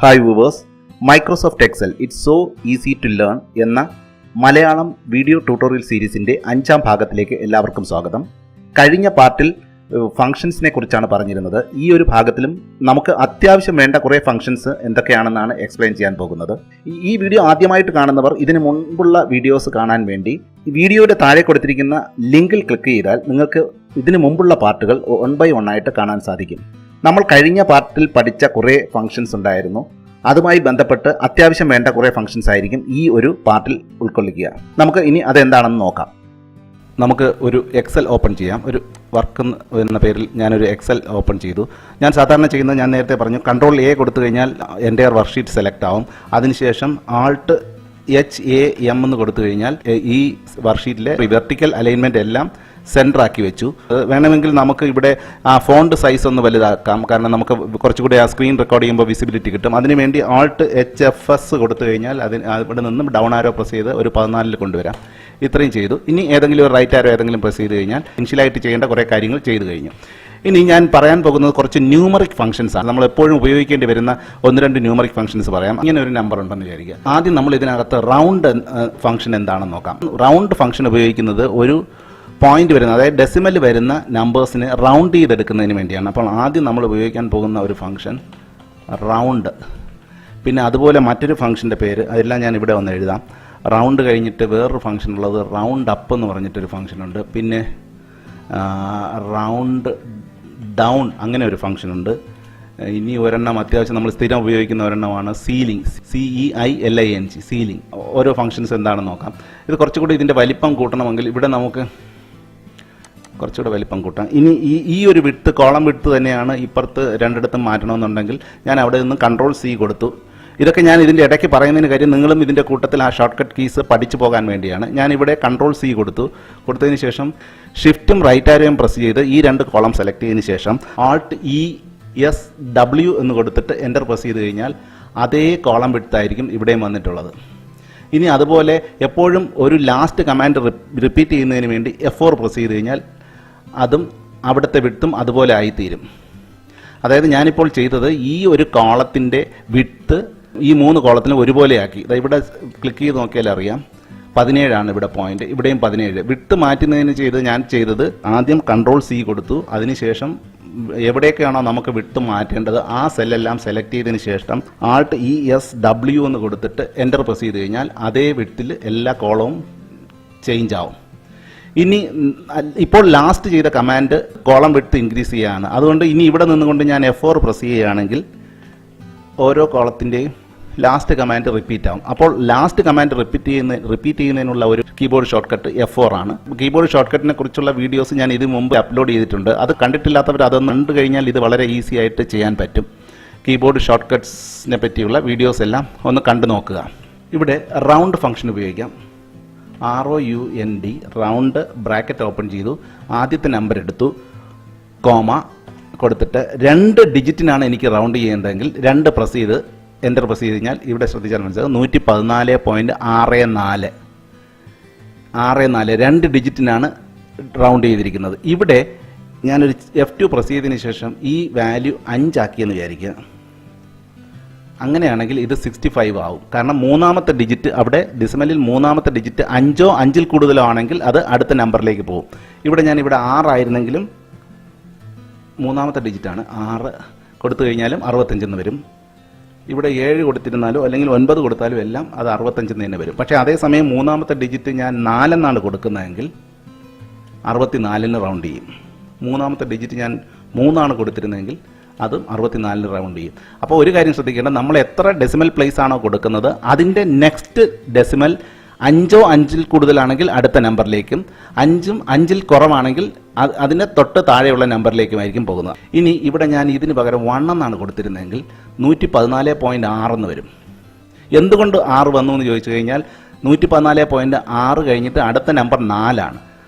Hi viewers, Microsoft Excel it's so easy to learn എന്ന Malayalam video tutorial സീരീസിൻ്റെ 5ാം ഭാഗത്തിലേക്ക് എല്ലാവർക്കും സ്വാഗതം. കഴിഞ്ഞ പാർട്ടിൽ ഫംഗ്ഷൻസിനെ കുറിച്ചാണ് പറഞ്ഞിരുന്നത്. ഈ ഒരു ഭാഗത്തിലും നമുക്ക് അത്യാവശ്യം വേണ്ട കുറേ ഫംഗ്ഷൻസ് എന്തൊക്കെയാണെന്നാണ് എക്സ്പ്ലെയിൻ ചെയ്യാൻ പോകുന്നത്. ഈ വീഡിയോ ആദ്യമായിട്ട് കാണുന്നവർ ഇതിനു മുൻപുള്ള വീഡിയോസ് കാണാൻ വേണ്ടി വീഡിയോയുടെ താഴെ കൊടുത്തിരിക്കുന്ന ലിങ്കിൽ ക്ലിക്ക് ചെയ്താൽ നിങ്ങൾക്ക് ഇതിനു മുമ്പുള്ള പാർട്ടുകൾ 1 by 1 ആയിട്ട് കാണാൻ സാധിക്കും. നമ്മൾ കഴിഞ്ഞ പാർട്ടിൽ പഠിച്ച കുറേ ഫംഗ്ഷൻസ് ഉണ്ടായിരുന്നു. അതുമായി ബന്ധപ്പെട്ട് അത്യാവശ്യം വേണ്ട കുറേ ഫംഗ്ഷൻസ് ആയിരിക്കും ഈ ഒരു പാർട്ടിൽ ഉൾക്കൊള്ളിക്കുക. നമുക്ക് ഇനി അതെന്താണെന്ന് നോക്കാം. നമുക്ക് ഒരു എക്സൽ ഓപ്പൺ ചെയ്യാം. ഒരു വർക്ക് എന്ന പേരിൽ ഞാനൊരു എക്സൽ ഓപ്പൺ ചെയ്തു. ഞാൻ സാധാരണ ചെയ്യുന്നത്, ഞാൻ നേരത്തെ പറഞ്ഞു, Ctrl+A കൊടുത്തു കഴിഞ്ഞാൽ എൻ്റെ വർക്ക്ഷീറ്റ് സെലക്ട് ആവും. അതിനുശേഷം Alt+HAM എന്ന് കൊടുത്തു കഴിഞ്ഞാൽ ഈ വർക്ക്ഷീറ്റിലെ വെർട്ടിക്കൽ അലൈൻമെൻറ്റ് എല്ലാം സെൻറ്റർ ആക്കി വെച്ചു. വേണമെങ്കിൽ നമുക്ക് ഇവിടെ ആ ഫോണ്ട് സൈസ് വലുതാക്കാം, കാരണം നമുക്ക് കുറച്ചുകൂടി ആ സ്ക്രീൻ റെക്കോർഡ് ചെയ്യുമ്പോൾ വിസിബിലിറ്റി കിട്ടും. അതിനുവേണ്ടി Alt+HFS കൊടുത്തു കഴിഞ്ഞാൽ ഇവിടെ നിന്നും ഡൗൺ ആരോ പ്രസ് ചെയ്ത് ഒരു 14 കൊണ്ടുവരാം. ഇത്രയും ചെയ്തു. ഇനി ഏതെങ്കിലും ഒരു റൈറ്റ് ആരോ ഏതെങ്കിലും പ്രസ് ചെയ്ത് കഴിഞ്ഞാൽ ഇനിഷ്യലായിട്ട് ചെയ്യേണ്ട കുറേ കാര്യങ്ങൾ ചെയ്തു കഴിഞ്ഞു. ഇനി ഞാൻ പറയാൻ പോകുന്നത് കുറച്ച് ന്യൂമറിക് ഫംഗ്ഷൻസ് ആണ്. നമ്മൾ എപ്പോഴും ഉപയോഗിക്കേണ്ടി വരുന്ന 1-2 ന്യൂമറിക് ഫംഗ്ഷൻസ് പറയാം. ഇങ്ങനെ ഒരു നമ്പർ ഉണ്ടെന്ന് വിചാരിക്കുക. ആദ്യം നമ്മൾ ഇതിനകത്ത് റൗണ്ട് ഫംഗ്ഷൻ എന്താണെന്ന് നോക്കാം. റൗണ്ട് ഫംഗ്ഷൻ ഉപയോഗിക്കുന്നത് ഒരു പോയിന്റ് വരുന്ന, അതായത് ഡെസിമൽ വരുന്ന നമ്പേഴ്സിനെ റൗണ്ട് ചെയ്തെടുക്കുന്നതിന് വേണ്ടിയാണ്. അപ്പോൾ ആദ്യം നമ്മൾ ഉപയോഗിക്കാൻ പോകുന്ന ഒരു ഫംഗ്ഷൻ റൗണ്ട്. പിന്നെ അതുപോലെ മറ്റൊരു ഫംഗ്ഷൻ്റെ പേര് അതെല്ലാം ഞാൻ ഇവിടെ വന്ന് എഴുതാം. റൗണ്ട് കഴിഞ്ഞിട്ട് വേറൊരു ഫംഗ്ഷൻ ഉള്ളത് റൗണ്ട് അപ്പ് എന്ന് പറഞ്ഞിട്ടൊരു ഫംഗ്ഷനുണ്ട്. പിന്നെ റൗണ്ട് ഡൗൺ, അങ്ങനെ ഒരു ഫംഗ്ഷനുണ്ട്. ഇനി ഒരെണ്ണം അത്യാവശ്യം നമ്മൾ സ്ഥിരം ഉപയോഗിക്കുന്ന ഒരെണ്ണമാണ് സീലിംഗ്, CEILING, സീലിംഗ്. ഓരോ ഫംഗ്ഷൻസ് എന്താണെന്ന് നോക്കാം. ഇത് കുറച്ചുകൂടി ഇതിൻ്റെ വലിപ്പം കൂട്ടണമെങ്കിൽ ഇവിടെ നമുക്ക് കുറച്ചുകൂടെ വലിപ്പം കൂട്ടാം. ഇനി ഈ ഒരു വിഡ്ത്ത്, കോളം വിഡ്ത്ത് തന്നെയാണ് ഇപ്പുറത്ത് രണ്ടിടത്തും മാറ്റണമെന്നുണ്ടെങ്കിൽ ഞാൻ അവിടെ നിന്ന് Ctrl+C കൊടുത്തു. ഇതൊക്കെ ഞാൻ ഇതിൻ്റെ ഇടയ്ക്ക് പറയുന്നതിന് കാര്യം നിങ്ങളും ഇതിൻ്റെ കൂട്ടത്തിൽ ആ ഷോർട്ട് കട്ട് കീസ് പഠിച്ചു പോകാൻ വേണ്ടിയാണ്. ഞാനിവിടെ Ctrl+C കൊടുത്തതിന് ശേഷം ഷിഫ്റ്റും റൈറ്റ് ആരോയും പ്രസ് ചെയ്ത് ഈ 2 കോളം സെലക്ട് ചെയ്തതിന് ശേഷം Alt+ESW എന്ന് കൊടുത്തിട്ട് എൻ്റർ പ്രസ് ചെയ്ത് കഴിഞ്ഞാൽ അതേ കോളം വിഡ്ത്തായിരിക്കും ഇവിടെയും വന്നിട്ടുള്ളത്. ഇനി അതുപോലെ എപ്പോഴും ഒരു ലാസ്റ്റ് കമാൻഡ് റിപ്പീറ്റ് ചെയ്യുന്നതിന് വേണ്ടി F4 പ്രസ് ചെയ്ത് കഴിഞ്ഞാൽ അതും അവിടുത്തെ വിഡ്ത്തും അതുപോലെ ആയിത്തീരും. അതായത് ഞാനിപ്പോൾ ചെയ്തത് ഈ ഒരു കോളത്തിൻ്റെ വിഡ്ത്ത് ഈ 3 കോളത്തിനും ഒരുപോലെയാക്കി. ഇവിടെ ക്ലിക്ക് ചെയ്ത് നോക്കിയാൽ അറിയാം 17 ഇവിടെ പോയിന്റ്, ഇവിടെയും 17. വിഡ്ത്ത് മാറ്റുന്നതിന് ഞാൻ ചെയ്തത് ആദ്യം Ctrl+C കൊടുത്തു. അതിനുശേഷം എവിടെയൊക്കെയാണോ നമുക്ക് വിഡ്ത്ത് മാറ്റേണ്ടത് ആ സെല്ലെല്ലാം സെലക്ട് ചെയ്തതിന് ശേഷം Alt+ESW എന്ന് കൊടുത്തിട്ട് എൻ്റർ പ്രസ് ചെയ്ത് കഴിഞ്ഞാൽ അതേ വിഡ്ത്തിൽ എല്ലാ കോളവും ചേഞ്ച് ആവും. ഇനി ഇപ്പോൾ ലാസ്റ്റ് ചെയ്ത കമാൻഡ് കോളം വിഡ്ത്ത് ഇൻക്രീസ് ചെയ്യുകയാണ്. അതുകൊണ്ട് ഇനി ഇവിടെ നിന്നുകൊണ്ട് ഞാൻ F4 പ്രസ് ചെയ്യുകയാണെങ്കിൽ ഓരോ കോളത്തിൻ്റെയും ലാസ്റ്റ് കമാൻഡ് റിപ്പീറ്റ് ആവും. അപ്പോൾ ലാസ്റ്റ് കമാൻഡ് റിപ്പീറ്റ് ചെയ്യുന്നതിനുള്ള ഒരു കീബോർഡ് ഷോർട്ട് കട്ട് F4 ആണ്. കീബോർഡ് ഷോർട്ട് കട്ടിനെ കുറിച്ചുള്ള വീഡിയോസ് ഞാൻ ഇതിനു മുമ്പ് അപ്ലോഡ് ചെയ്തിട്ടുണ്ട്. അത് കണ്ടിട്ടില്ലാത്തവർ അതൊന്ന് കണ്ടു കഴിഞ്ഞാൽ ഇത് വളരെ ഈസി ആയിട്ട് ചെയ്യാൻ പറ്റും. കീബോർഡ് ഷോർട്ട് കട്ട്സിനെ പറ്റിയുള്ള വീഡിയോസ് എല്ലാം ഒന്ന് കണ്ടു നോക്കുക. ഇവിടെ റൗണ്ട് ഫംഗ്ഷൻ ഉപയോഗിക്കാം. ROUND, റൗണ്ട് ബ്രാക്കറ്റ് ഓപ്പൺ ചെയ്തു. ആദ്യത്തെ നമ്പർ എടുത്തു, കോമ കൊടുത്തിട്ട് 2 ഡിജിറ്റിനാണ് എനിക്ക് റൗണ്ട് ചെയ്യേണ്ടതെങ്കിൽ 2 പ്രസ് ചെയ്ത് എൻ്റർ പ്രസ് ചെയ്ത് കഴിഞ്ഞാൽ ഇവിടെ ശ്രദ്ധിച്ചാൽ മനസ്സിലാവും 114.64 2 ഡിജിറ്റിനാണ് റൗണ്ട് ചെയ്തിരിക്കുന്നത്. ഇവിടെ ഞാനൊരു F2 പ്രസ് ചെയ്തതിന് ശേഷം ഈ വാല്യൂ 5 ആക്കിയെന്ന് വിചാരിക്കുക. അങ്ങനെയാണെങ്കിൽ ഇത് 65 ആവും. കാരണം 3ാമത്തെ ഡിജിറ്റ് അവിടെ ഡെസിമലിൽ 3ാമത്തെ ഡിജിറ്റ് 5 5-ൽ കൂടുതലോ ആണെങ്കിൽ അത് അടുത്ത നമ്പറിലേക്ക് പോകും. ഇവിടെ 6 ആയിരുന്നെങ്കിലും 3ാമത്തെ ഡിജിറ്റാണ് 6 കൊടുത്തു കഴിഞ്ഞാലും 65 എന്ന് വരും. ഇവിടെ 7 കൊടുത്തിരുന്നാലോ അല്ലെങ്കിൽ 9 കൊടുത്താലും എല്ലാം അത് 65 തന്നെ വരും. പക്ഷേ അതേസമയം 3ാമത്തെ ഡിജിറ്റ് ഞാൻ 4 എന്നാണ് കൊടുക്കുന്നതെങ്കിൽ 64-ന് റൗണ്ട് ചെയ്യും. 3ാമത്തെ ഡിജിറ്റ് ഞാൻ 3 ആണ് കൊടുത്തിരുന്നതെങ്കിൽ അതും 64-ന് റൗണ്ട് ചെയ്യും. അപ്പോൾ ഒരു കാര്യം ശ്രദ്ധിക്കേണ്ടത്, നമ്മൾ എത്ര ഡെസിമൽ പ്ലേസ് ആണോ കൊടുക്കുന്നത് അതിൻ്റെ നെക്സ്റ്റ് ഡെസിമൽ 5 5-ൽ കൂടുതലാണെങ്കിൽ അടുത്ത നമ്പറിലേക്കും 5 5-ൽ കുറവാണെങ്കിൽ അതിൻ്റെ തൊട്ട് താഴെയുള്ള നമ്പറിലേക്കുമായിരിക്കും പോകുന്നത്. ഇനി ഇവിടെ ഞാൻ ഇതിന് പകരം 1 എന്നാണ് കൊടുത്തിരുന്നതെങ്കിൽ 114.6 എന്ന് വരും. എന്തുകൊണ്ട് 6 വന്നു എന്ന് ചോദിച്ചു കഴിഞ്ഞാൽ 114.6 കഴിഞ്ഞിട്ട് അടുത്ത നമ്പർ 4 ആണ്.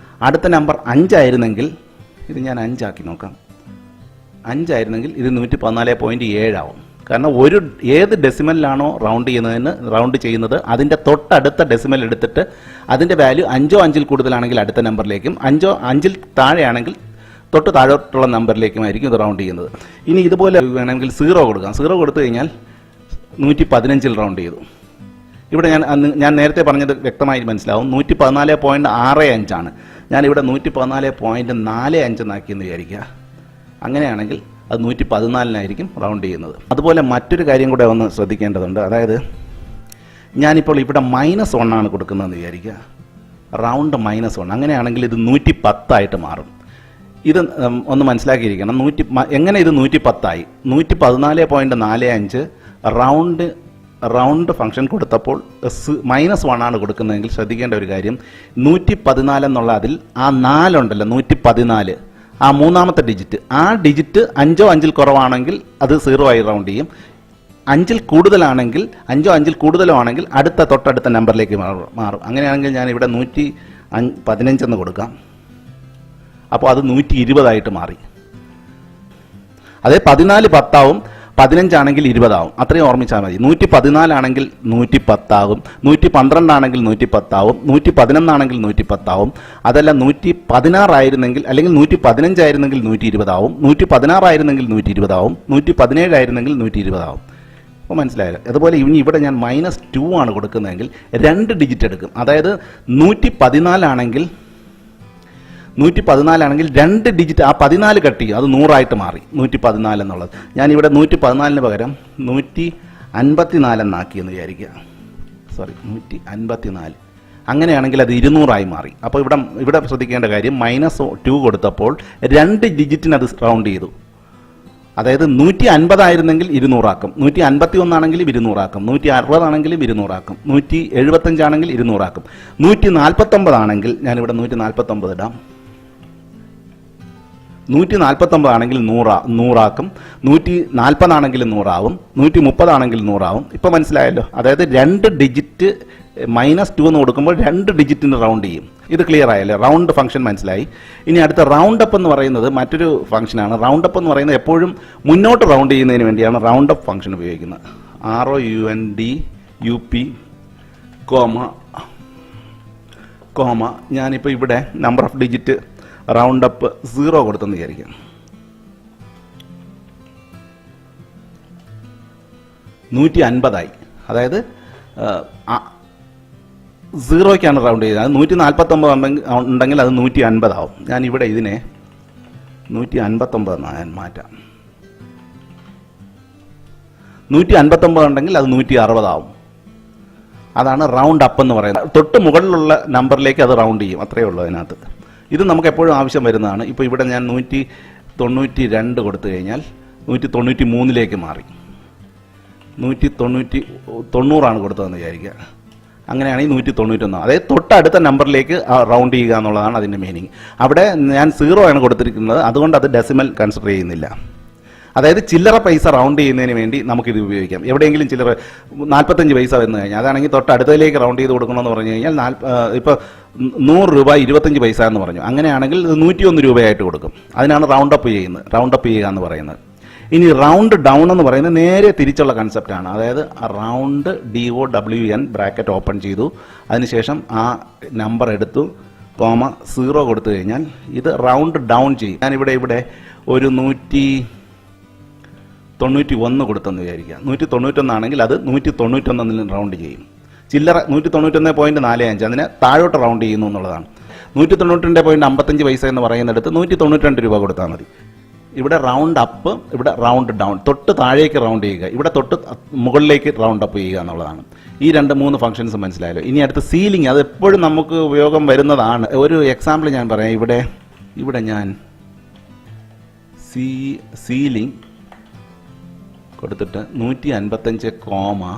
അടുത്ത നമ്പർ 5 ആയിരുന്നെങ്കിൽ ഇത് ഞാൻ 5 ആക്കി നോക്കാം. 5 ആയിരുന്നെങ്കിൽ ഇത് 114.7 ആവും. കാരണം ഏത് ഡെസിമലിലാണോ റൗണ്ട് ചെയ്യുന്നത് അതിൻ്റെ തൊട്ടടുത്ത ഡെസിമൽ എടുത്തിട്ട് അതിൻ്റെ വാല്യൂ 5 5-ൽ കൂടുതലാണെങ്കിൽ അടുത്ത നമ്പറിലേക്കും 5 5-ൽ താഴെയാണെങ്കിൽ തൊട്ട് താഴോട്ടുള്ള നമ്പറിലേക്കുമായിരിക്കും ഇത് റൗണ്ട് ചെയ്യുന്നത്. ഇനി ഇതുപോലെ വേണമെങ്കിൽ 0 കൊടുക്കാം. 0 കൊടുത്തു കഴിഞ്ഞാൽ 115 റൗണ്ട് ചെയ്തു. ഇവിടെ ഞാൻ നേരത്തെ പറഞ്ഞത് വ്യക്തമായി മനസ്സിലാവും. 114.65 ആണ്. ഞാനിവിടെ 114.45 എന്നാക്കിയെന്ന് വിചാരിക്കുക. അങ്ങനെയാണെങ്കിൽ അത് 114 റൗണ്ട് ചെയ്യുന്നത്. അതുപോലെ മറ്റൊരു കാര്യം കൂടെ ഒന്ന് ശ്രദ്ധിക്കേണ്ടതുണ്ട്. അതായത് ഞാനിപ്പോൾ ഇവിടെ -1 ആണ് കൊടുക്കുന്നതെന്ന് വിചാരിക്കുക. റൗണ്ട് -1. അങ്ങനെയാണെങ്കിൽ ഇത് 110 മാറും. ഇത് ഒന്ന് മനസ്സിലാക്കിയിരിക്കണം. എങ്ങനെ ഇത് 110 114.45 റൗണ്ട് ഫംഗ്ഷൻ കൊടുത്തപ്പോൾ -1 ആണ് കൊടുക്കുന്നതെങ്കിൽ ശ്രദ്ധിക്കേണ്ട ഒരു കാര്യം, 114 എന്നുള്ള അതിൽ ആ 4 ഉണ്ടല്ലോ, 114, ആ മൂന്നാമത്തെ ഡിജിറ്റ്, ആ ഡിജിറ്റ് 5 or 5 കുറവാണെങ്കിൽ അത് 0 ആയി റൗണ്ട് ചെയ്യും. 5 കൂടുതലാണെങ്കിൽ, 5 or 5 കൂടുതലോ ആണെങ്കിൽ തൊട്ടടുത്ത നമ്പറിലേക്ക് മാറും. അങ്ങനെയാണെങ്കിൽ ഞാൻ ഇവിടെ 115 എന്ന് കൊടുക്കാം. അപ്പോൾ അത് 120 മാറി. അതേ 14 10 ആവും, 15 ആണെങ്കിൽ 20 ആവും. അത്രയും ഓർമ്മിച്ചാൽ മതി. 114 ആണെങ്കിൽ 110 ആകും, 112 ആണെങ്കിൽ 110 ആവും, 111 ആണെങ്കിൽ 110 ആവും. അതല്ല 116 ആയിരുന്നെങ്കിൽ, അല്ലെങ്കിൽ 115 ആയിരുന്നെങ്കിൽ 120 ആവും, 116 ആയിരുന്നെങ്കിൽ 120 ആവും, 117 ആയിരുന്നെങ്കിൽ 120 ആവും. അപ്പോൾ മനസ്സിലായല്ലോ. അതുപോലെ ഇനി ഇവിടെ ഞാൻ -2 ആണ് കൊടുക്കുന്നതെങ്കിൽ 2 ഡിജിറ്റ് എടുക്കും. അതായത് 114 ആണെങ്കിൽ 2 ഡിജിറ്റ്, ആ 14 കട്ട് ചെയ്യും, അത് 100 മാറി 114 എന്നുള്ളത്. ഞാനിവിടെ 114 പകരം 154 എന്നാക്കിയെന്ന് വിചാരിക്കുക. 154. അങ്ങനെയാണെങ്കിൽ അത് 200 മാറി. അപ്പോൾ ഇവിടെ ശ്രദ്ധിക്കേണ്ട കാര്യം, -2 കൊടുത്തപ്പോൾ 2 ഡിജിറ്റിന് അത് റൗണ്ട് ചെയ്തു. അതായത് 150 ആയിരുന്നെങ്കിൽ 200 ആക്കും, 151 ആണെങ്കിലും 200 ആക്കും, 160 ആണെങ്കിലും 200 ആക്കും, 175 ആണെങ്കിൽ 200 ആക്കും, 149 ആണെങ്കിൽ ഞാനിവിടെ 149 ഇടാം. 149 ആണെങ്കിൽ 100 ആക്കും, 140 ആണെങ്കിൽ 100 ആവും, 130 ആണെങ്കിൽ 100 ആവും. ഇപ്പോൾ മനസ്സിലായല്ലോ. അതായത് 2 ഡിജിറ്റ് -2 എന്ന് കൊടുക്കുമ്പോൾ 2 ഡിജിറ്റിന് റൗണ്ട് ചെയ്യും. ഇത് ക്ലിയർ ആയല്ലേ? റൗണ്ട് ഫംഗ്ഷൻ മനസ്സിലായി. ഇനി അടുത്ത റൗണ്ട് അപ്പ് എന്ന് പറയുന്നത് മറ്റൊരു ഫംഗ്ഷനാണ്. റൗണ്ട് അപ്പ് എന്ന് പറയുന്നത് എപ്പോഴും മുന്നോട്ട് റൗണ്ട് ചെയ്യുന്നതിന് വേണ്ടിയാണ് റൗണ്ട് അപ്പ് ഫംഗ്ഷൻ ഉപയോഗിക്കുന്നത്. ROUNDUP കോമ ഞാനിപ്പോൾ ഇവിടെ number of digit round up 0 കൊടുത്തെന്ന് വിചാരിക്കാം. 150 അതായത് 0ക്കാണ് റൗണ്ട് ചെയ്തത്. അത് 149 ഉണ്ടെങ്കിൽ അത് 150 ആവും. ഞാനിവിടെ ഇതിനെ 159 ഞാൻ മാറ്റാം. 159 ഉണ്ടെങ്കിൽ അത് 160 ആവും. അതാണ് റൗണ്ട് അപ്പ് എന്ന് പറയുന്നത്. തൊട്ട് മുകളിലുള്ള നമ്പറിലേക്ക് അത് റൗണ്ട് ചെയ്യും. അത്രയേ ഉള്ളൂ അതിനകത്ത്. ഇത് നമുക്ക് എപ്പോഴും ആവശ്യം വരുന്നതാണ്. ഇപ്പോൾ ഇവിടെ ഞാൻ 192 കൊടുത്തു കഴിഞ്ഞാൽ 193 മാറി. 190 കൊടുത്തതെന്ന് വിചാരിക്കുക. അങ്ങനെയാണെങ്കിൽ 191. അതായത് തൊട്ടടുത്ത നമ്പറിലേക്ക് റൗണ്ട് ചെയ്യുക എന്നുള്ളതാണ് അതിൻ്റെ മീനിങ്. അവിടെ ഞാൻ 0 ആണ് കൊടുത്തിരിക്കുന്നത്, അതുകൊണ്ട് അത് ഡെസിമൽ കൺസിഡർ ചെയ്യുന്നില്ല. അതായത് ചില്ലറ പൈസ റൗണ്ട് ചെയ്യുന്നതിന് വേണ്ടി നമുക്കിത് ഉപയോഗിക്കാം. എവിടെയെങ്കിലും ചില്ലറ 45 പൈസ വന്നു കഴിഞ്ഞാൽ, അതാണെങ്കിൽ തൊട്ടടുത്തതിലേക്ക് റൗണ്ട് ചെയ്ത് കൊടുക്കണമെന്ന് പറഞ്ഞു കഴിഞ്ഞാൽ ഇപ്പോൾ 100 രൂപ 25 പൈസ എന്ന് പറഞ്ഞു. അങ്ങനെയാണെങ്കിൽ 101 രൂപയായിട്ട് കൊടുക്കും. അതിനാണ് റൗണ്ട് അപ്പ് ചെയ്യുക എന്ന് പറയുന്നത്. ഇനി റൗണ്ട് ഡൗൺ എന്ന് പറയുന്നത് നേരെ തിരിച്ചുള്ള കൺസെപ്റ്റാണ്. അതായത് റൗണ്ട് DOWN ബ്രാക്കറ്റ് ഓപ്പൺ ചെയ്തു, അതിനുശേഷം ആ നമ്പർ എടുത്തു, 0 കൊടുത്തു കഴിഞ്ഞാൽ ഇത് റൗണ്ട് ഡൗൺ ചെയ്യും. ഞാനിവിടെ ഒരു 191 കൊടുത്തെന്ന് വിചാരിക്കുക. 191 ആണെങ്കിൽ അത് 191 റൗണ്ട് ചെയ്യും. ചില്ലറ 191.45 അതിനെ താഴോട്ട് റൗണ്ട് ചെയ്യുന്നു എന്നുള്ളതാണ്. 192.55 പൈസ എന്ന് പറയുന്നിടത്ത് 192 രൂപ കൊടുത്താൽ മതി. ഇവിടെ റൗണ്ട് അപ്പ്, ഇവിടെ റൗണ്ട് ഡൗൺ. തൊട്ട് താഴേക്ക് റൗണ്ട് ചെയ്യുക, ഇവിടെ തൊട്ട് മുകളിലേക്ക് റൗണ്ട് അപ്പ് ചെയ്യുക എന്നുള്ളതാണ്. ഈ 2-3 ഫംഗ്ഷൻസ് മനസ്സിലായല്ലോ. ഇനി അടുത്ത് സീലിംഗ്, അത് എപ്പോഴും നമുക്ക് ഉപയോഗം വരുന്നതാണ്. ഒരു എക്സാമ്പിൾ ഞാൻ പറയാം. ഇവിടെ ഞാൻ സീലിംഗ് കൊടുത്തിട്ട് 155,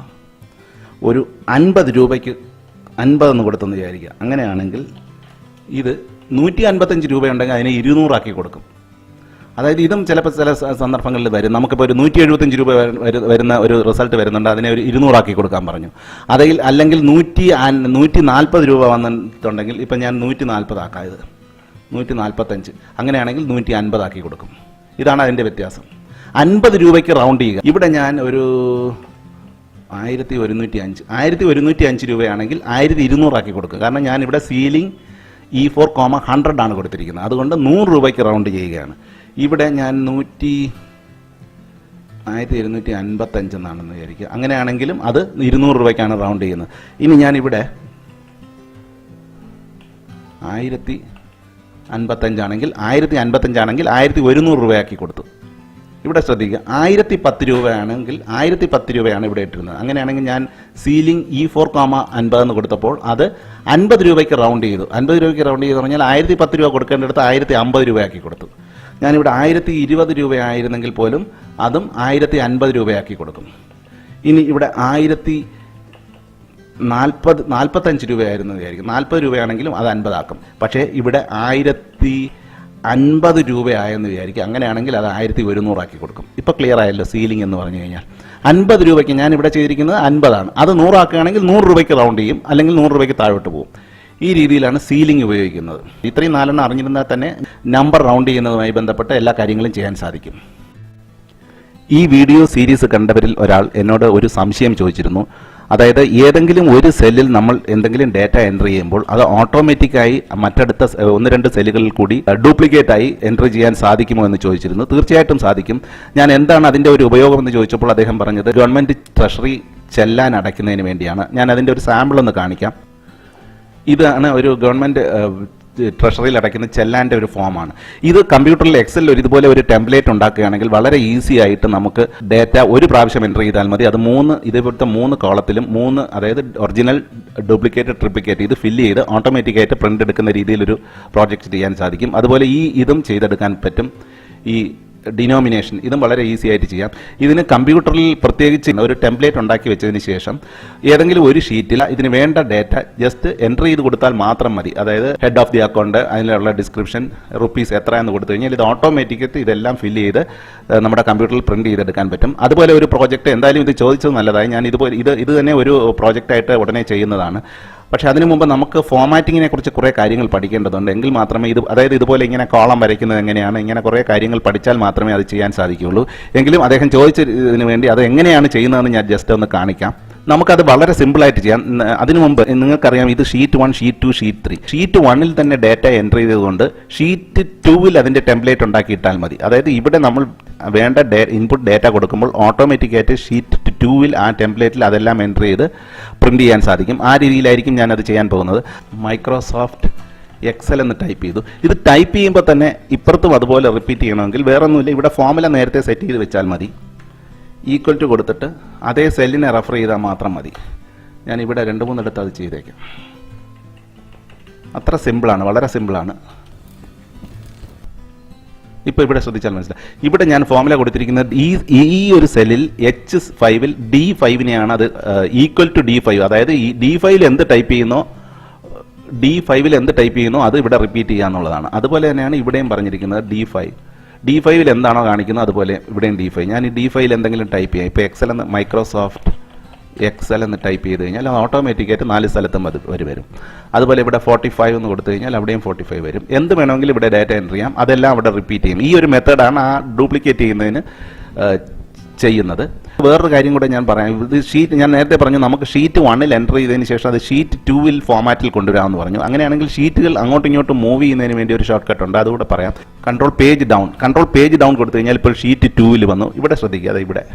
ഒരു 50 രൂപയ്ക്ക് 50 എന്ന് കൊടുത്തെന്ന് വിചാരിക്കുക. അങ്ങനെയാണെങ്കിൽ ഇത് 155 രൂപയുണ്ടെങ്കിൽ അതിനെ 200 ആക്കി കൊടുക്കും. അതായത് ഇതും ചില സന്ദർഭങ്ങളിൽ വരും. നമുക്കിപ്പോൾ ഒരു 175 രൂപ വരുന്ന ഒരു റിസൾട്ട് വരുന്നുണ്ട്, അതിനെ ഒരു 200 ആക്കി കൊടുക്കാൻ പറഞ്ഞു. അല്ലെങ്കിൽ 140 രൂപ വന്നിട്ടുണ്ടെങ്കിൽ ഇപ്പം ഞാൻ 140 ആക്കാം, ഇത് 145. അങ്ങനെയാണെങ്കിൽ 150 ആക്കി കൊടുക്കും. ഇതാണ് അതിൻ്റെ വ്യത്യാസം. 50 രൂപയ്ക്ക് റൗണ്ട് ചെയ്യുക. ഇവിടെ ഞാൻ ഒരു 1105 രൂപയാണെങ്കിൽ 1200 ആക്കി കൊടുക്കുക. കാരണം ഞാനിവിടെ സീലിംഗ് E4, 100 ആണ് കൊടുത്തിരിക്കുന്നത്. അതുകൊണ്ട് 100 രൂപയ്ക്ക് റൗണ്ട് ചെയ്യുകയാണ്. ഇവിടെ ഞാൻ 1255 എന്നാണെന്ന് വിചാരിക്കുക. അങ്ങനെയാണെങ്കിലും അത് 200 രൂപയ്ക്കാണ് റൗണ്ട് ചെയ്യുന്നത്. ഇനി ഞാനിവിടെ 1055 ആണെങ്കിൽ 1100 രൂപയാക്കി കൊടുത്തു. ഇവിടെ ശ്രദ്ധിക്കുക, 1010 രൂപയാണെങ്കിൽ 1010 രൂപയാണ് ഇവിടെ ഇട്ടിരുന്നത്. അങ്ങനെയാണെങ്കിൽ ഞാൻ സീലിംഗ് E4,50 എന്ന് കൊടുത്തപ്പോൾ അത് 50 രൂപയ്ക്ക് റൗണ്ട് ചെയ്തു. 50 രൂപയ്ക്ക് റൗണ്ട് ചെയ്ത് പറഞ്ഞാൽ 1010 രൂപ കൊടുക്കേണ്ടടുത്ത് 1050 രൂപയാക്കി കൊടുത്തു. ഞാനിവിടെ 1020 രൂപയായിരുന്നെങ്കിൽ പോലും അതും 1050 രൂപയാക്കി കൊടുക്കും. ഇനി ഇവിടെ 1045 രൂപയായിരുന്നു വിചാരിക്കും. 40 രൂപയാണെങ്കിലും അത് 50 ആക്കും. പക്ഷേ ഇവിടെ 1050 രൂപയായെന്ന് വിചാരിക്കും. അങ്ങനെയാണെങ്കിൽ അത് 1100 ആക്കി കൊടുക്കും. ഇപ്പോൾ ക്ലിയർ ആയല്ലോ സീലിംഗ് എന്ന് പറഞ്ഞു കഴിഞ്ഞാൽ. 50 രൂപയ്ക്ക് ഞാൻ ഇവിടെ ചെയ്തിരിക്കുന്നത് 50 ആണ്. അത് 100 ആക്കുകയാണെങ്കിൽ 100 രൂപയ്ക്ക് റൗണ്ട് ചെയ്യും, അല്ലെങ്കിൽ 100 രൂപയ്ക്ക് താഴോട്ട് പോകും. ഈ രീതിയിലാണ് സീലിംഗ് ഉപയോഗിക്കുന്നത്. ഇത്രയും 4 അറിഞ്ഞിരുന്നാൽ തന്നെ നമ്പർ റൗണ്ട് ചെയ്യുന്നതുമായി ബന്ധപ്പെട്ട എല്ലാ കാര്യങ്ങളും ചെയ്യാൻ സാധിക്കും. ഈ വീഡിയോ സീരീസ് കണ്ടവരിൽ ഒരാൾ എന്നോട് ഒരു സംശയം ചോദിച്ചിരുന്നു. അതായത് ഏതെങ്കിലും ഒരു സെല്ലിൽ നമ്മൾ എന്തെങ്കിലും ഡാറ്റ എൻ്റർ ചെയ്യുമ്പോൾ അത് ഓട്ടോമാറ്റിക്കായി മറ്റടുത്ത 1-2 സെല്ലുകളിൽ കൂടി ഡ്യൂപ്ലിക്കേറ്റ് ആയി എൻ്റർ ചെയ്യാൻ സാധിക്കുമോ എന്ന് ചോദിച്ചിരുന്നു. തീർച്ചയായിട്ടും സാധിക്കും. ഞാൻ എന്താണ് അതിൻ്റെ ഒരു ഉപയോഗം എന്ന് ചോദിച്ചപ്പോൾ അദ്ദേഹം പറഞ്ഞത് ഗവൺമെൻറ് ട്രഷറി ചെല്ലാൻ അടയ്ക്കുന്നതിന് വേണ്ടിയാണ്. ഞാൻ അതിൻ്റെ ഒരു സാമ്പിൾ ഒന്ന് കാണിക്കാം. ഇതാണ് ഒരു ഗവൺമെൻറ് ട്രഷറിയിൽ അടയ്ക്കുന്ന ചെല്ലാൻ്റെ ഒരു ഫോമാണ്. ഇത് കമ്പ്യൂട്ടറിൽ എക്സലിൽ ഇതുപോലെ ഒരു ടെംപ്ലേറ്റ് ഉണ്ടാക്കുകയാണെങ്കിൽ വളരെ ഈസി ആയിട്ട് നമുക്ക് ഡാറ്റ ഒരു പ്രാവശ്യം എൻ്റർ ചെയ്താൽ മതി. അത് ഇതേപോലത്തെ 3 കോളത്തിലും 3, അതായത് ഒറിജിനൽ, ഡ്യൂപ്ലിക്കേറ്റ്, ട്രിപ്ലിക്കേറ്റ് ഇത് ഫില്ല് ചെയ്ത് ഓട്ടോമാറ്റിക്കായിട്ട് പ്രിൻ്റ് എടുക്കുന്ന രീതിയിലൊരു പ്രോജക്റ്റ് ചെയ്യാൻ സാധിക്കും. അതുപോലെ ഇതും ചെയ്തെടുക്കാൻ പറ്റും. ഈ ഡിനോമിനേഷൻ ഇതും വളരെ ഈസി ആയിട്ട് ചെയ്യാം. ഇതിന് കമ്പ്യൂട്ടറിൽ പ്രത്യേകിച്ച് ഒരു ടെംപ്ലേറ്റ് ഉണ്ടാക്കി വെച്ചതിന് ശേഷം ഏതെങ്കിലും ഒരു ഷീറ്റിൽ ഇതിന് വേണ്ട ഡാറ്റ ജസ്റ്റ് എൻ്റർ ചെയ്ത് കൊടുത്താൽ മാത്രം മതി. അതായത് ഹെഡ് ഓഫ് ദി അക്കൗണ്ട്, അതിനുള്ള ഡിസ്ക്രിപ്ഷൻ, റുപ്പീസ് എത്ര എന്ന് കൊടുത്തു കഴിഞ്ഞാൽ ഇത് ഓട്ടോമാറ്റിക്കായിട്ട് ഇതെല്ലാം ഫില്ല് ചെയ്ത് നമ്മുടെ കമ്പ്യൂട്ടറിൽ പ്രിന്റ് ചെയ്തെടുക്കാൻ പറ്റും. അതുപോലെ ഒരു പ്രോജക്റ്റ് എന്തായാലും ഇത് ചോദിച്ചത് നല്ലതായി. ഞാൻ ഇത് തന്നെ ഒരു പ്രോജക്റ്റായിട്ട് ഉടനെ ചെയ്യുന്നതാണ്. പക്ഷേ അതിനു മുമ്പ് നമുക്ക് ഫോമാറ്റിങ്ങിനെ കുറിച്ച് കുറേ കാര്യങ്ങൾ പഠിക്കേണ്ടതുണ്ട്. എങ്കിൽ മാത്രമേ അതായത് ഇതുപോലെ ഇങ്ങനെ കോളം വരയ്ക്കുന്നത് എങ്ങനെയാണ്, ഇങ്ങനെ കുറേ കാര്യങ്ങൾ പഠിച്ചാൽ മാത്രമേ അത് ചെയ്യാൻ സാധിക്കുകയുള്ളൂ. എങ്കിലും അദ്ദേഹം ചോദിച്ചതിന് വേണ്ടി അത് എങ്ങനെയാണ് ചെയ്യുന്നതെന്ന് ഞാൻ ജസ്റ്റ് ഒന്ന് കാണിക്കാം. നമുക്കത് വളരെ സിമ്പിളായിട്ട് ചെയ്യാം. അതിനു മുമ്പ് നിങ്ങൾക്കറിയാം ഇത് ഷീറ്റ് 1, ഷീറ്റ് 2, ഷീറ്റ് 3. ഷീറ്റ് 1-ൽ തന്നെ ഡാറ്റ എൻ്റർ ചെയ്തതുകൊണ്ട് ഷീറ്റ് 2-ൽ അതിൻ്റെ ടെംപ്ലേറ്റ് ഉണ്ടാക്കിയിട്ടാൽ മതി. അതായത് ഇവിടെ നമ്മൾ വേണ്ട ഇൻപുട്ട് ഡാറ്റ കൊടുക്കുമ്പോൾ ഓട്ടോമാറ്റിക്കായിട്ട് ഷീറ്റ് 2-ൽ ആ ടെംപ്ലേറ്റിൽ അതെല്ലാം എൻ്റർ ചെയ്ത് പ്രിന്റ് ചെയ്യാൻ സാധിക്കും. ആ രീതിയിലായിരിക്കും ഞാനത് ചെയ്യാൻ പോകുന്നത്. മൈക്രോസോഫ്റ്റ് എക്സൽ എന്ന് ടൈപ്പ് ചെയ്തു. ഇത് ടൈപ്പ് ചെയ്യുമ്പോൾ തന്നെ ഇപ്പുറത്തും അതുപോലെ റിപ്പീറ്റ് ചെയ്യണമെങ്കിൽ വേറെ ഒന്നുമില്ല, ഇവിടെ ഫോമുല നേരത്തെ സെറ്റ് ചെയ്ത് വെച്ചാൽ മതി. ഈക്വൽ ടു കൊടുത്തിട്ട് അതേ സെല്ലിനെ റെഫർ ചെയ്താൽ മാത്രം മതി. ഞാൻ ഇവിടെ 2-3 എടുത്ത് അത് ചെയ്തേക്കാം. അത്ര സിമ്പിളാണ്, വളരെ സിമ്പിളാണ്. ഇപ്പോൾ ഇവിടെ ശ്രദ്ധിച്ചാൽ മനസ്സിലായി. ഇവിടെ ഞാൻ ഫോമുല കൊടുത്തിരിക്കുന്നത് ഈ ഒരു സെല്ലിൽ H5-ൽ D5-നെയാണ് അത് ഈക്വൽ ടു D5. അതായത് ഈ D5-ൽ എന്ത് ടൈപ്പ് ചെയ്യുന്നോ അത് ഇവിടെ റിപ്പീറ്റ് ചെയ്യുക എന്നുള്ളതാണ്. അതുപോലെ തന്നെയാണ് ഇവിടെയും പറഞ്ഞിരിക്കുന്നത് D5-ൽ എന്താണോ കാണിക്കുന്നത് അതുപോലെ ഇവിടെയും D5. ഞാൻ ഈ D5-ൽ എന്തെങ്കിലും ടൈപ്പ് ചെയ്യാം. ഇപ്പോൾ എക്സൽ എന്ന് മൈക്രോസോഫ്റ്റ് എക്സൽ എന്ന് ടൈപ്പ് ചെയ്ത് കഴിഞ്ഞാൽ അത് ഓട്ടോമാറ്റിക്കായിട്ട് 4 സ്ഥലത്തും അത് വരും. അതുപോലെ ഇവിടെ 45 എന്ന് കൊടുത്തു കഴിഞ്ഞാൽ അവിടെയും 45 വരും. എന്ത് വേണമെങ്കിലും ഇവിടെ ഡാറ്റ എൻ്റർ ചെയ്യാം, അതെല്ലാം അവിടെ റിപ്പീറ്റ് ചെയ്യും. ഈ ഒരു മെത്തേഡാണ് ആ ഡ്യൂപ്ലിക്കേറ്റ് ചെയ്യുന്നതിന് ചെയ്യുന്നത്. വേറൊരു കാര്യം കൂടെ ഞാൻ പറയാം. ഇത് ഞാൻ നേരത്തെ പറഞ്ഞു നമുക്ക് ഷീറ്റ് 1-ൽ എൻ്റർ ചെയ്തതിന് ശേഷം അത് ഷീറ്റ് 2-ൽ ഫോമാറ്റിൽ കൊണ്ടുവരാമെന്ന് പറഞ്ഞു. അങ്ങനെയാണെങ്കിൽ ഷീറ്റുകൾ അങ്ങോട്ടും ഇങ്ങോട്ടും മൂവ് ചെയ്യുന്നതിന് വേണ്ടി ഒരു ഷോർട്ട് കട്ട് ഉണ്ട്, അതുകൂടെ പറയാം. കൺട്രോൾ പേജ് ഡൗൺ കൊടുത്തു കഴിഞ്ഞാൽ ഇപ്പോൾ ഷീറ്റ് 2-ൽ വന്നു. ഇവിടെ ശ്രദ്ധിക്കുക, അത് ഇവിടെ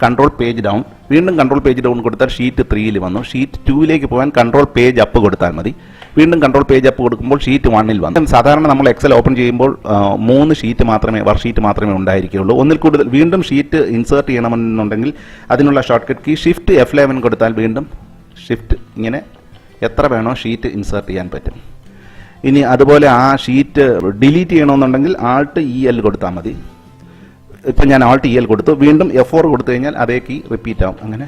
കൺട്രോൾ പേജ് ഡൗൺ, വീണ്ടും കൺട്രോൾ പേജ് ഡൗൺ കൊടുത്താൽ ഷീറ്റ് 3-ൽ വന്നു. ഷീറ്റ് 2-ലേക്ക് പോകാൻ കൺട്രോൾ പേജ് അപ്പ് കൊടുത്താൽ മതി. വീണ്ടും കൺട്രോൾ പേജ് അപ്പ് കൊടുക്കുമ്പോൾ ഷീറ്റ് 1-ൽ വന്നു. സാധാരണ നമ്മൾ എക്സൽ ഓപ്പൺ ചെയ്യുമ്പോൾ 3 ഷീറ്റ് മാത്രമേ വർക്ക്ഷീറ്റ് മാത്രമേ ഉണ്ടായിരിക്കുകയുള്ളൂ. ഒന്നിൽ കൂടുതൽ വീണ്ടും ഷീറ്റ് ഇൻസേർട്ട് ചെയ്യണമെന്നുണ്ടെങ്കിൽ അതിനുള്ള short cut key shift F11 കൊടുത്താൽ വീണ്ടും ഷിഫ്റ്റ് ഇങ്ങനെ എത്ര വേണോ ഷീറ്റ് ഇൻസേർട്ട് ചെയ്യാൻ പറ്റും. ഇനി അതുപോലെ ആ ഷീറ്റ് ഡിലീറ്റ് ചെയ്യണമെന്നുണ്ടെങ്കിൽ Alt EL കൊടുത്താൽ മതി. ഇപ്പം ഞാൻ Alt EL കൊടുത്തു, വീണ്ടും F4 കൊടുത്തു കഴിഞ്ഞാൽ അതേ കീ റിപ്പീറ്റ് ആവും. അങ്ങനെ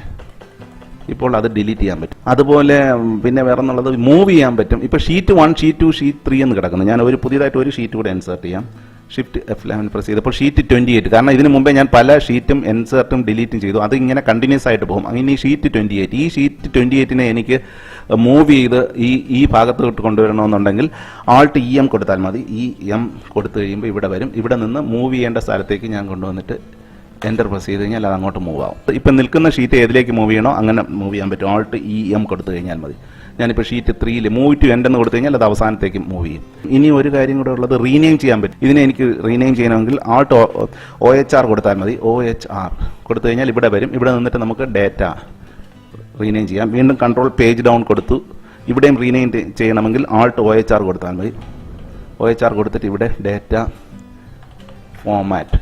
ഇപ്പോൾ അത് ഡിലീറ്റ് ചെയ്യാൻ പറ്റും. അതുപോലെ പിന്നെ വേറെ എന്നുള്ളത് മൂവ് ചെയ്യാൻ പറ്റും. ഇപ്പോൾ ഷീറ്റ് 1, ഷീറ്റ് 2, ഷീറ്റ് 3 എന്ന് കിടക്കുന്നു. ഞാൻ പുതിയതായിട്ട് ഒരു ഷീറ്റ് കൂടെ ഇൻസേർട്ട് ചെയ്യാം. ഷിഫ്റ്റ് F11 പ്രസ് ചെയ്തപ്പോൾ ഷീറ്റ് 28. കാരണം ഇതിന് മുമ്പേ ഞാൻ പല ഷീറ്റും ഇൻസേർട്ടും ഡിലീറ്റും ചെയ്തു. അത് ഇങ്ങനെ കണ്ടിന്യൂസ് ആയിട്ട് പോകും. അങ്ങനെ ഈ ഷീറ്റ് 28, ഈ ഷീറ്റ് 28-നെ എനിക്ക് മൂവ് ചെയ്ത് ഈ ഭാഗത്തോട്ട് കൊണ്ടുവരണമെന്നുണ്ടെങ്കിൽ Alt EM കൊടുത്താൽ മതി. EM കൊടുത്തു കഴിയുമ്പോൾ ഇവിടെ വരും. ഇവിടെ നിന്ന് മൂവ് ചെയ്യേണ്ട സ്ഥലത്തേക്ക് ഞാൻ കൊണ്ടുവന്നിട്ട് എൻ്റർ പ്രസ് ചെയ്ത് കഴിഞ്ഞാൽ അത് അങ്ങോട്ട് മൂവ് ആവും. ഇപ്പം നിൽക്കുന്ന ഷീറ്റ് ഏതിലേക്ക് മൂവ് ചെയ്യണോ അങ്ങനെ മൂവ് ചെയ്യാൻ പറ്റും. Alt EM കൊടുത്തു കഴിഞ്ഞാൽ മതി. ഞാനിപ്പോൾ ഷീറ്റ് 3 മൂവ് ടു എൻഡ് എന്ന് കൊടുത്തു കഴിഞ്ഞാൽ അത് അവസാനത്തേക്ക് മൂവ് ചെയ്യും. ഇനി ഒരു കാര്യം കൂടെ ഉള്ളത് റീനെയിം ചെയ്യാൻ പറ്റും. ഇതിനെ എനിക്ക് റീനെയിം ചെയ്യണമെങ്കിൽ ആൾട്ട് OHR കൊടുത്താൽ മതി. OHR കൊടുത്തു കഴിഞ്ഞാൽ ഇവിടെ വരും. ഇവിടെ നിന്നിട്ട് നമുക്ക് ഡേറ്റ റീനെയിം ചെയ്യാം. വീണ്ടും കൺട്രോൾ പേജ് ഡൗൺ കൊടുത്തു. ഇവിടെയും റീനെയിം ചെയ്യണമെങ്കിൽ ആൾട്ട് OHR കൊടുത്താൽ മതി. OHR കൊടുത്തിട്ട് ഇവിടെ ഡേറ്റ ഫോമാറ്റ്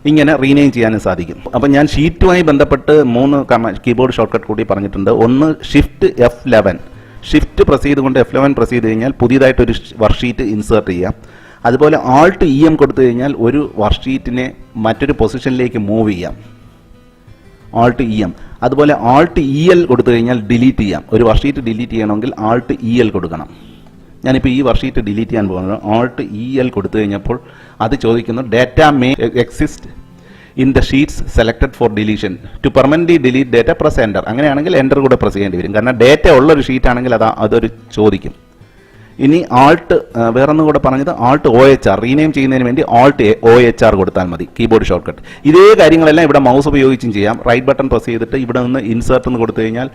ഇങ്ങനെ റീനെയിം ചെയ്യാനും സാധിക്കും. അപ്പം ഞാൻ ഷീറ്റുമായി ബന്ധപ്പെട്ട് 3 കീബോർഡ് ഷോർട്ട്കട്ട് കൂടി പറഞ്ഞിട്ടുണ്ട്. ഒന്ന് ഷിഫ്റ്റ് F11, ഷിഫ്റ്റ് പ്രസ് ചെയ്തുകൊണ്ട് F11 പ്രസ് ചെയ്ത് കഴിഞ്ഞാൽ പുതിയതായിട്ടൊരു വർക്ക്ഷീറ്റ് ഇൻസേർട്ട് ചെയ്യാം. അതുപോലെ ആൾട്ട് EM കൊടുത്തു കഴിഞ്ഞാൽ ഒരു വർക്ക്ഷീറ്റിനെ മറ്റൊരു പൊസിഷനിലേക്ക് മൂവ് ചെയ്യാം. Alt EM. അതുപോലെ ആൾട്ട് EL കൊടുത്തു കഴിഞ്ഞാൽ ഡിലീറ്റ് ചെയ്യാം. ഒരു വർക്ക്ഷീറ്റ് ഡിലീറ്റ് ചെയ്യണമെങ്കിൽ ആൾട്ട് EL കൊടുക്കണം. ഞാനിപ്പോൾ ഈ വർക്ക്ഷീറ്റ് ഡിലീറ്റ് ചെയ്യാൻ പോകുന്നത് ആൾട്ട് EL കൊടുത്തു കഴിഞ്ഞപ്പോൾ അത് ചോദിക്കുന്നു data may exist in the sheets selected for deletion to permanently delete data press enter. അങ്ങനെയാണെങ്കിൽ എൻ്റർ കൂടെ പ്രസ് ചെയ്യേണ്ടി വരും. കാരണം ഡേറ്റ ഉള്ളൊരു ഷീറ്റാണെങ്കിൽ അതൊരു ചോദിക്കും. ഇനി ആൾട്ട് വേറൊന്നും കൂടെ പറഞ്ഞത് ആൾട്ട് OHR റീനെയിം ചെയ്യുന്നതിന് വേണ്ടി ആൾട്ട് OHR കൊടുത്താൽ മതി കീബോർഡ് ഷോർട്ട്കട്ട്. ഇതേ കാര്യങ്ങളെല്ലാം ഇവിടെ മൗസ് ഉപയോഗിച്ചും ചെയ്യാം. റൈറ്റ് ബട്ടൺ പ്രസ് ചെയ്തിട്ട് ഇവിടെ നിന്ന് ഇൻസേർട്ട് എന്ന് കൊടുത്തു കഴിഞ്ഞാൽ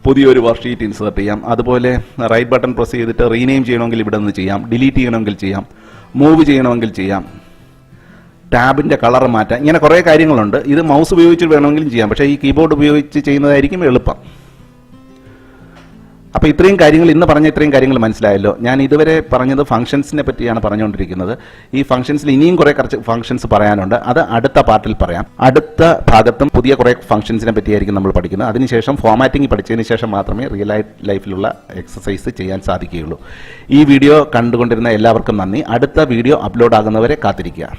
പുതിയൊരു വർക്ക്ഷീറ്റ് ഇൻസേർട്ട് ചെയ്യാം. അതുപോലെ റൈറ്റ് ബട്ടൺ പ്രസ് ചെയ്തിട്ട് റീനെയിം ചെയ്യണമെങ്കിൽ ഇവിടെ നിന്ന് ചെയ്യാം. ഡിലീറ്റ് ചെയ്യണമെങ്കിൽ ചെയ്യാം. മൂവ് ചെയ്യണമെങ്കിൽ ചെയ്യാം. ടാബിൻ്റെ കളർ മാറ്റാം. ഇങ്ങനെ കുറേ കാര്യങ്ങളുണ്ട്. ഇത് മൗസ് ഉപയോഗിച്ച് വേണമെങ്കിലും ചെയ്യാം. പക്ഷേ ഈ കീബോർഡ് ഉപയോഗിച്ച് ചെയ്യുന്നതായിരിക്കും എളുപ്പം. അപ്പോൾ ഇത്രയും കാര്യങ്ങൾ ഇന്ന് പറഞ്ഞ ഇത്രയും കാര്യങ്ങൾ മനസ്സിലായല്ലോ. ഞാൻ ഇതുവരെ പറഞ്ഞത് ഫംഗ്ഷൻസിനെ പറ്റിയാണ് പറഞ്ഞുകൊണ്ടിരിക്കുന്നത്. ഈ ഫംഗ്ഷൻസിൽ ഇനിയും കുറേ കുറച്ച് ഫംഗ്ഷൻസ് പറയാനുണ്ട്. അത് അടുത്ത പാർട്ടിൽ പറയാം. അടുത്ത ഭാഗത്തും പുതിയ കുറേ ഫംഗ്ഷൻസിനെ പറ്റിയായിരിക്കും നമ്മൾ പഠിക്കുന്നത്. അതിനുശേഷം ഫോമാറ്റിംഗ് പഠിച്ചതിന് ശേഷം മാത്രമേ റിയൽ ലൈഫിലുള്ള എക്സസൈസ് ചെയ്യാൻ സാധിക്കുകയുള്ളൂ. ഈ വീഡിയോ കണ്ടുകൊണ്ടിരുന്ന എല്ലാവർക്കും നന്ദി. അടുത്ത വീഡിയോ അപ്ലോഡ് ആകുന്നവരെ കാത്തിരിക്കുക.